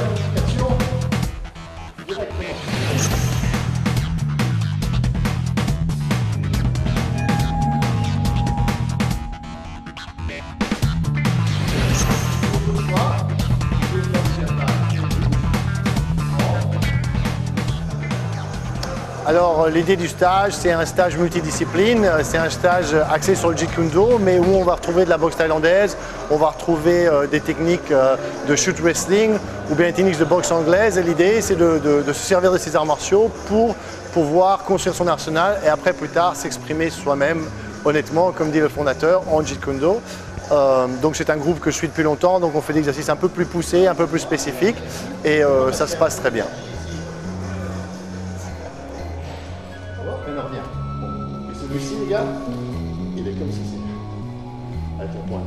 Attention. Directement. Alors l'idée du stage, c'est un stage multidiscipline, c'est un stage axé sur le Jeet Kune Do, mais où on va retrouver de la boxe thaïlandaise, on va retrouver des techniques de shoot wrestling ou bien des techniques de boxe anglaise. Et l'idée, c'est de se servir de ces arts martiaux pour pouvoir construire son arsenal et après plus tard s'exprimer soi-même honnêtement, comme dit le fondateur, en Jeet Kune Do. Donc c'est un groupe que je suis depuis longtemps, donc on fait des exercices un peu plus poussés, un peu plus spécifiques et ça se passe très bien. On revient. Bon. Et celui-ci, les gars, il est comme ceci. Avec ton poing.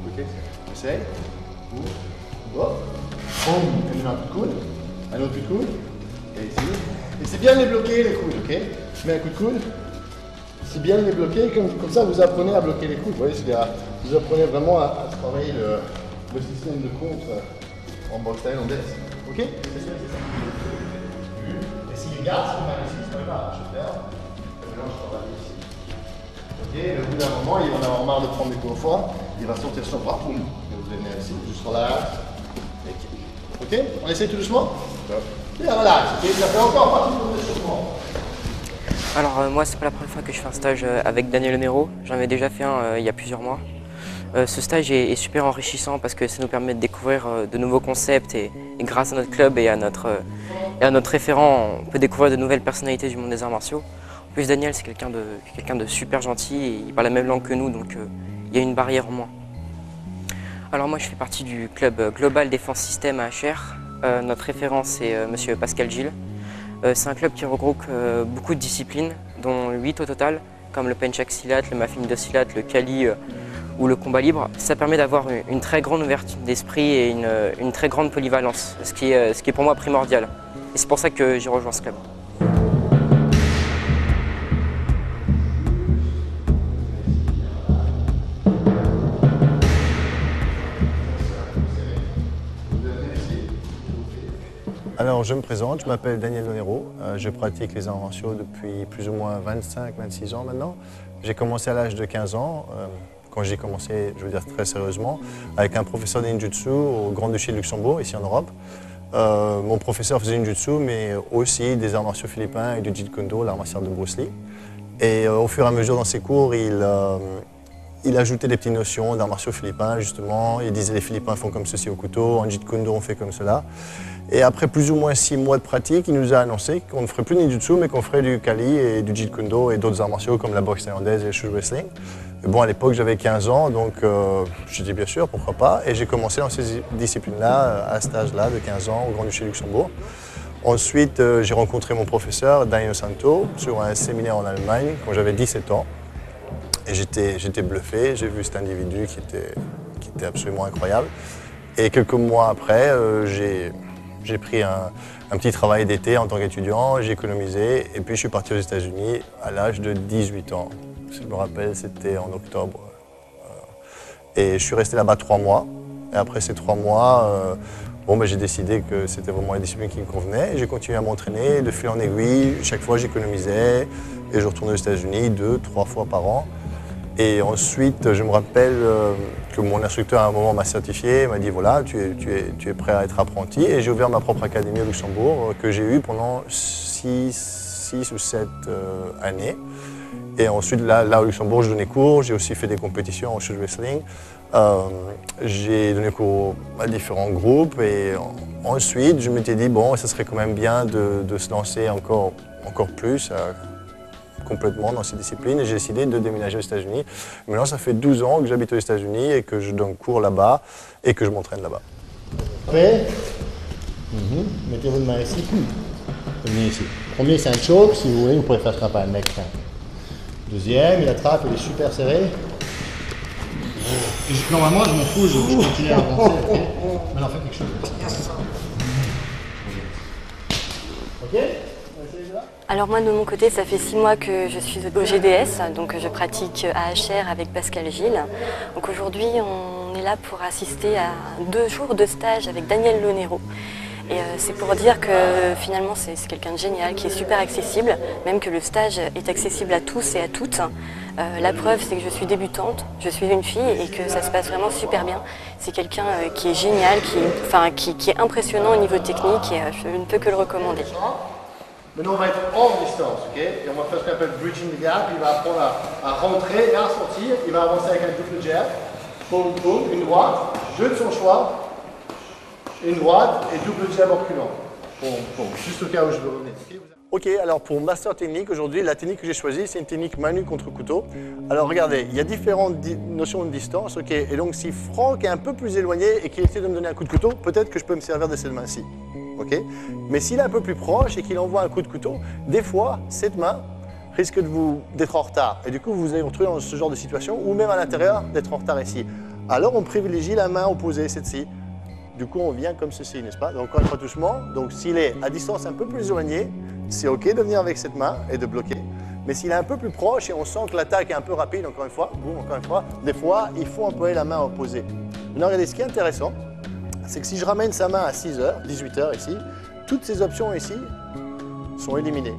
Ok. Essaye. Hop. Boum. Et un coup de coude. Un autre coup de coude. Et ici. Et c'est bien de les bloquer les coudes, ok. Je mets un coup de coude. C'est bien de les bloquer, comme ça vous apprenez à bloquer les coudes. Vous voyez, vous apprenez vraiment à travailler le système de contre en boxe thaïlandaise. Ok. Et s'il garde, c'est pas ici, c'est pas grave. Je vais faire. Je travaille ici. Ok, et au bout d'un moment, il va en avoir marre de prendre des coups au fond, il va sortir son bras, boum, et vous venez ici, juste relax. Ok, on essaye tout doucement. Bien, relax, ok, ça fait encore partie de l'échauffement. Alors moi, c'est pas la première fois que je fais un stage avec Daniel Onero, j'en avais déjà fait un il y a plusieurs mois. Ce stage est super enrichissant parce que ça nous permet de découvrir de nouveaux concepts et grâce à notre club et à notre référent, on peut découvrir de nouvelles personnalités du monde des arts martiaux. En plus, Daniel, c'est quelqu'un de super gentil et il parle la même langue que nous, donc il y a une barrière en moins. Alors moi, je fais partie du club Global Défense System à HR. Notre référent, c'est monsieur Pascal Gilles. C'est un club qui regroupe beaucoup de disciplines, dont 8 au total, comme le Penchak Silat, le Mafing de Silat, le Kali ou le combat libre. Ça permet d'avoir une très grande ouverture d'esprit et une très grande polyvalence, ce qui est pour moi primordial. Et c'est pour ça que j'ai rejoint ce club. Alors je me présente, je m'appelle Daniel Onero, je pratique les arts martiaux depuis plus ou moins 25-26 ans maintenant. J'ai commencé à l'âge de 15 ans, quand j'ai commencé, je veux dire très sérieusement, avec un professeur de ninjutsu au Grand-Duché de Luxembourg, ici en Europe. Mon professeur faisait ninjutsu, mais aussi des arts martiaux philippins et du Jeet Kune Do, l'art martial de Bruce Lee. Et au fur et à mesure dans ses cours, il ajoutait des petites notions d'arts martiaux philippins, justement. Il disait les Philippins font comme ceci au couteau, en Jeet Kune Do on fait comme cela. Et après plus ou moins 6 mois de pratique, il nous a annoncé qu'on ne ferait plus de ninjutsu, mais qu'on ferait du Kali et du Jeet Kune Do et d'autres arts martiaux comme la boxe thaïlandaise et le shoot wrestling. Mais bon, à l'époque, j'avais 15 ans, donc je dis bien sûr, pourquoi pas. Et j'ai commencé dans ces disciplines-là, à cet âge-là, de 15 ans, au Grand-Duché de Luxembourg. Ensuite, j'ai rencontré mon professeur, Daniel Santo, sur un séminaire en Allemagne, quand j'avais 17 ans. Et j'étais bluffé, j'ai vu cet individu qui était absolument incroyable. Et quelques mois après, j'ai pris un petit travail d'été en tant qu'étudiant, j'ai économisé et puis je suis parti aux États-Unis à l'âge de 18 ans. Je me rappelle, c'était en octobre. Et je suis resté là-bas 3 mois. Et après ces 3 mois, j'ai décidé que c'était vraiment une discipline qui me convenait. J'ai continué à m'entraîner de fil en aiguille. Chaque fois, j'économisais et je retournais aux États-Unis 2-3 fois par an. Et ensuite, je me rappelle que mon instructeur à un moment m'a certifié, m'a dit voilà, tu es prêt à être apprenti. Et j'ai ouvert ma propre académie au Luxembourg que j'ai eue pendant 6 ou 7 années. Et ensuite, là au Luxembourg, je donnais cours, j'ai aussi fait des compétitions en shoot wrestling. J'ai donné cours à différents groupes et ensuite, je m'étais dit bon, ça serait quand même bien de se lancer encore plus. Complètement dans ces disciplines et j'ai décidé de déménager aux États-Unis. Maintenant, ça fait 12 ans que j'habite aux États-Unis et que je donne cours là-bas et que je m'entraîne là-bas. Prêt? Mettez votre main ici. Venez ici. Premier, c'est un choke. Si vous voulez, vous pouvez faire ce qu'on appelle un neck cramp. Deuxième, il attrape, il est super serré. Et normalement, je m'en fous, je continue à avancer. Okay? Maintenant, faites quelque chose. Ok? Alors moi de mon côté, ça fait 6 mois que je suis au GDS, donc je pratique AHR avec Pascal Gilles. Donc aujourd'hui, on est là pour assister à 2 jours de stage avec Daniel Onero. Et c'est pour dire que finalement c'est quelqu'un de génial, qui est super accessible, même que le stage est accessible à tous et à toutes. La preuve, c'est que je suis débutante, je suis une fille et que ça se passe vraiment super bien. C'est quelqu'un qui est génial, qui est impressionnant au niveau technique et je ne peux que le recommander. Maintenant, on va être hors distance, ok? Et on va faire ce qu'on appelle bridging the gap. Il va apprendre à rentrer et à sortir. Il va avancer avec un double jab. Boum, boum, une droite, jeu de son choix. Une droite et double jab en reculant. Boum, boum. Juste au cas où je veux revenir. Ok, alors pour master technique, aujourd'hui, la technique que j'ai choisie, c'est une technique main nue contre couteau. Alors regardez, il y a différentes notions de distance, ok? Et donc si Franck est un peu plus éloigné et qu'il essaie de me donner un coup de couteau, peut-être que je peux me servir de cette main-ci. Okay. Mais s'il est un peu plus proche et qu'il envoie un coup de couteau, des fois, cette main risque d'être en retard. Et du coup, vous allez vous retrouver dans ce genre de situation, ou même à l'intérieur, d'être en retard ici. Alors, on privilégie la main opposée, cette-ci. Du coup, on vient comme ceci, n'est-ce pas? Donc, encore une fois, doucement. Donc, s'il est à distance un peu plus éloigné, c'est OK de venir avec cette main et de bloquer. Mais s'il est un peu plus proche et on sent que l'attaque est un peu rapide, encore une fois, boum, encore une fois, des fois, il faut employer la main opposée. Maintenant, regardez, ce qui est intéressant, c'est que si je ramène sa main à 6h, 18h ici, toutes ces options ici sont éliminées.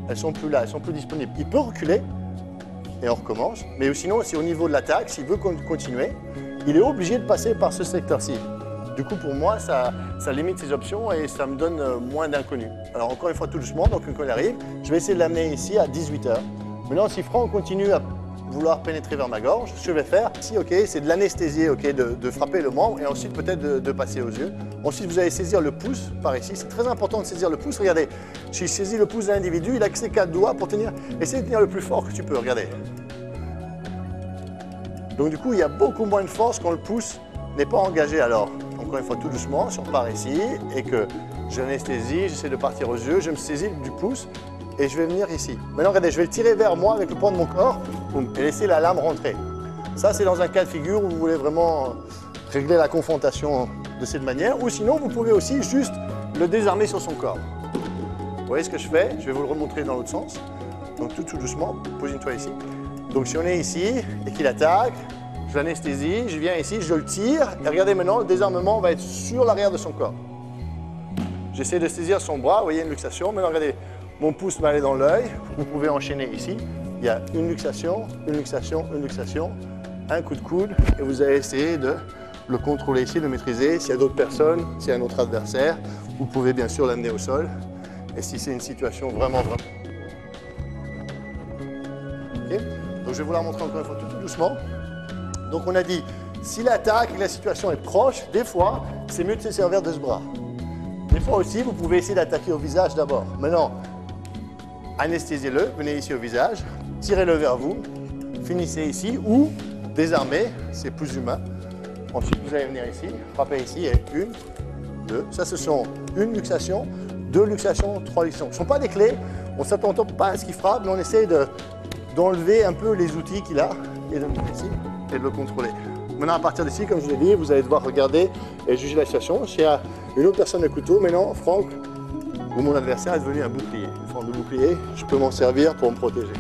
Elles ne sont plus là, elles ne sont plus disponibles. Il peut reculer et on recommence. Mais sinon, si au niveau de l'attaque, s'il veut continuer, il est obligé de passer par ce secteur-ci. Du coup, pour moi, ça limite ses options et ça me donne moins d'inconnus. Alors encore une fois, tout doucement, donc quand il arrive, je vais essayer de l'amener ici à 18h. Maintenant, si Franck continue à vouloir pénétrer vers ma gorge, ce que je vais faire ici, ok, c'est de l'anesthésier, ok, de frapper le membre et ensuite peut-être de passer aux yeux. Ensuite, vous allez saisir le pouce par ici. C'est très important de saisir le pouce. Regardez, si je saisis le pouce de l'individu, il a que ses 4 doigts pour tenir. Essaye de tenir le plus fort que tu peux, regardez. Donc du coup, il y a beaucoup moins de force quand le pouce n'est pas engagé. Alors, encore une fois, tout doucement, si on part ici et que j'anesthésie, j'essaie de partir aux yeux, je me saisis du pouce. Et je vais venir ici. Maintenant, regardez, je vais le tirer vers moi avec le poids de mon corps et laisser la lame rentrer. Ça, c'est dans un cas de figure où vous voulez vraiment régler la confrontation de cette manière. Ou sinon, vous pouvez aussi juste le désarmer sur son corps. Vous voyez ce que je fais? Je vais vous le remontrer dans l'autre sens. Donc, tout doucement, positionne-toi ici. Donc, si on est ici et qu'il attaque, je l'anesthésie, je viens ici, je le tire. Et regardez maintenant, le désarmement va être sur l'arrière de son corps. J'essaie de saisir son bras. Vous voyez une luxation. Maintenant, regardez. Mon pouce va aller dans l'œil, vous pouvez enchaîner ici. Il y a une luxation, une luxation, une luxation, un coup de coude et vous allez essayer de le contrôler ici, de le maîtriser. S'il y a d'autres personnes, s'il y a un autre adversaire, vous pouvez bien sûr l'amener au sol. Et si c'est une situation vraiment... Okay. Donc je vais vous la montrer encore une fois tout doucement. Donc on a dit, si l'attaque et la situation est proche, des fois, c'est mieux de se servir de ce bras. Des fois aussi, vous pouvez essayer d'attaquer au visage d'abord. Maintenant, anesthésiez-le, venez ici au visage, tirez-le vers vous, finissez ici ou désarmez, c'est plus humain. Ensuite, vous allez venir ici, frapper ici et 1, 2. Ça, ce sont une luxation, 2 luxations, 3 luxations. Ce ne sont pas des clés, on ne s'attend pas à ce qu'il frappe, mais on essaie d'enlever un peu les outils qu'il a et de le mettre ici et de le contrôler. Maintenant, à partir d'ici, comme je l'ai dit, vous allez devoir regarder et juger la situation. S'il y a une autre personne à couteau, maintenant, Franck, ou mon adversaire est devenu un bouclier. Une forme de bouclier, je peux m'en servir pour me protéger.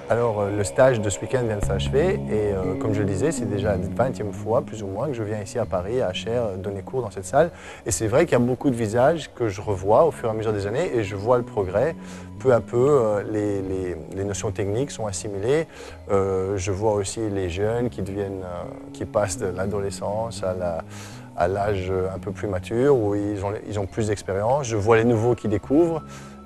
Alors, le stage de ce week-end vient de s'achever et comme je le disais, c'est déjà la 20e fois, plus ou moins, que je viens ici à Paris, à HR, donner cours dans cette salle. Et c'est vrai qu'il y a beaucoup de visages que je revois au fur et à mesure des années et je vois le progrès. Peu à peu, les notions techniques sont assimilées. Je vois aussi les jeunes qui passent de l'adolescence à l'âge un peu plus mature, où ils ont plus d'expérience. Je vois les nouveaux qui découvrent.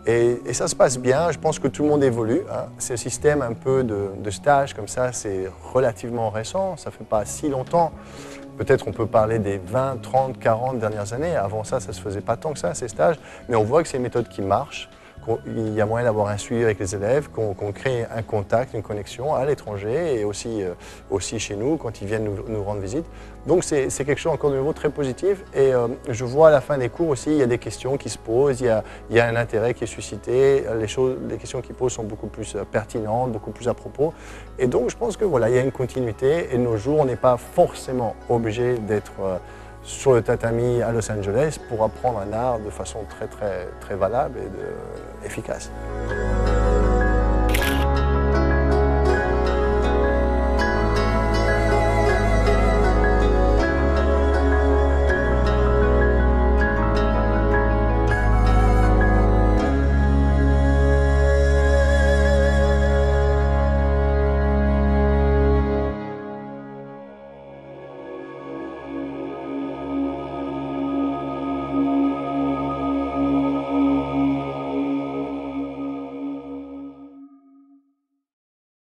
Et ça se passe bien, je pense que tout le monde évolue. Hein. Ce système un peu de stage comme ça, c'est relativement récent, ça ne fait pas si longtemps. Peut-être on peut parler des 20, 30, 40 dernières années. Avant ça, ça ne se faisait pas tant que ça, ces stages. Mais on voit que c'est une méthode qui marche. Il y a moyen d'avoir un suivi avec les élèves, qu'on crée un contact, une connexion à l'étranger et aussi chez nous quand ils viennent nous rendre visite. Donc c'est quelque chose encore de nouveau très positif et je vois à la fin des cours aussi, il y a des questions qui se posent, il y a un intérêt qui est suscité, les questions qu'ils posent sont beaucoup plus pertinentes, beaucoup plus à propos. Et donc je pense que voilà, il y a une continuité et de nos jours, on n'est pas forcément obligé d'être sur le tatami à Los Angeles pour apprendre un art de façon très valable et efficace.